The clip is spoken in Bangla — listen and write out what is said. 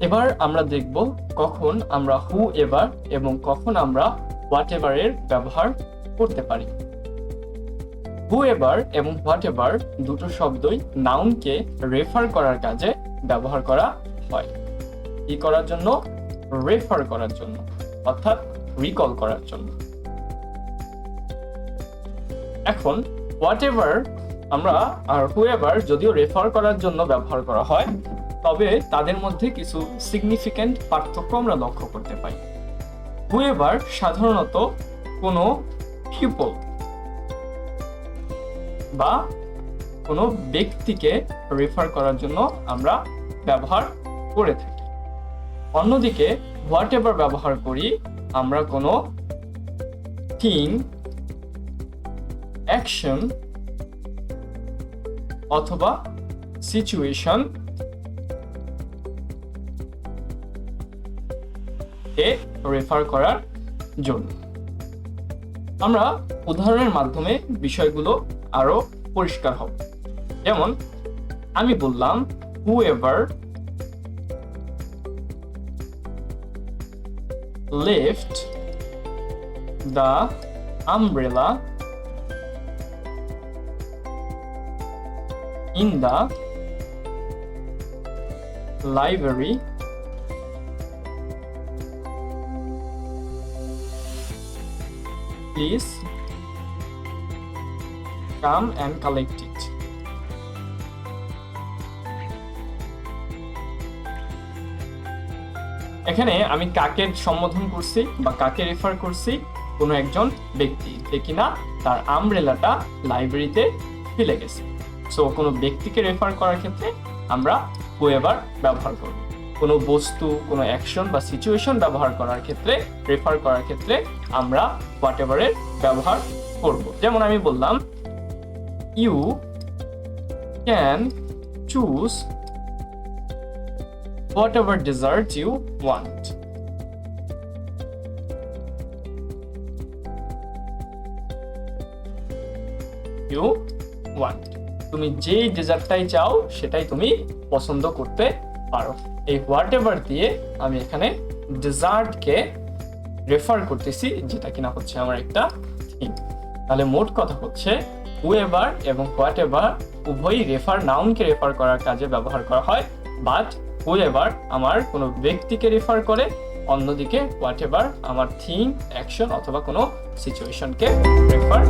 এবার আমরা দেখব কখন আমরা হু এভার এবং কখন আমরা হোয়াট এভার এর ব্যবহার করতে পারি। হু এভার এবং হোয়াট এভার দুটো শব্দই নাউনকে রেফার করার কাজে ব্যবহার করা হয়। কি করার জন্য? রেফার করার জন্য, অর্থাৎ রিকল করার জন্য। এখন হোয়াট এভার আমরা আর হু এভার যদিও রেফার করার জন্য ব্যবহার করা হয়, তবে তাদের মধ্যে কিছু সিগনিফিক্যান্ট পার্থক্য আমরা লক্ষ্য করতে পাই। হু এভার সাধারণত কোনো পিপল বা কোনো ব্যক্তিকে রেফার করার জন্য আমরা ব্যবহার করে থাকি। অন্যদিকে হোয়াট এভার ব্যবহার করি আমরা কোনো থিং, অ্যাকশন অথবা সিচুয়েশন কে রেফার করার জন্য। আমরা উদাহরণের মাধ্যমে বিষয়গুলো আরো পরিষ্কার হবে। যেমন আমি বললাম whoever left the umbrella in the library please come and collect it. এখানে আমি কাকে সম্বোধন করছি বা কাকে রেফার করছি? কোনো একজন ব্যক্তি যে কিনা তার আমব্রেলাটা লাইব্রেরিতে ফেলে গেছে। সো কোনো ব্যক্তিকে রেফার করার ক্ষেত্রে আমরা হুএভার ব্যবহার করব। কোনো বস্তু, কোনো অ্যাকশন বা সিচুয়েশন ব্যবহার করার ক্ষেত্রে, রেফার করার ক্ষেত্রে আমরা হোয়াটএভারের ব্যবহার করব। যেমন আমি বললাম you can choose whatever dessert you want. You want. তুমি যেই ডেজার্টটাই চাও সেটাই তুমি পছন্দ করতে পারো। এই হোয়াটএভার দিয়ে আমি এখানে ডেজার্টকে রেফার করতেছি, যেটা কিনা হচ্ছে আমার একটা থিং। তাহলে মোট কথা হচ্ছে হুএভার এবং হোয়াটএভার উভয়ই রেফার, নাউনকে রেফার করার কাজে ব্যবহার করা হয়, বাট হুএভার আমার কোনো ব্যক্তিকে রেফার করে, অন্যদিকে হোয়াটএভার আমার থিং, অ্যাকশন অথবা কোনো সিচুয়েশনকে রেফার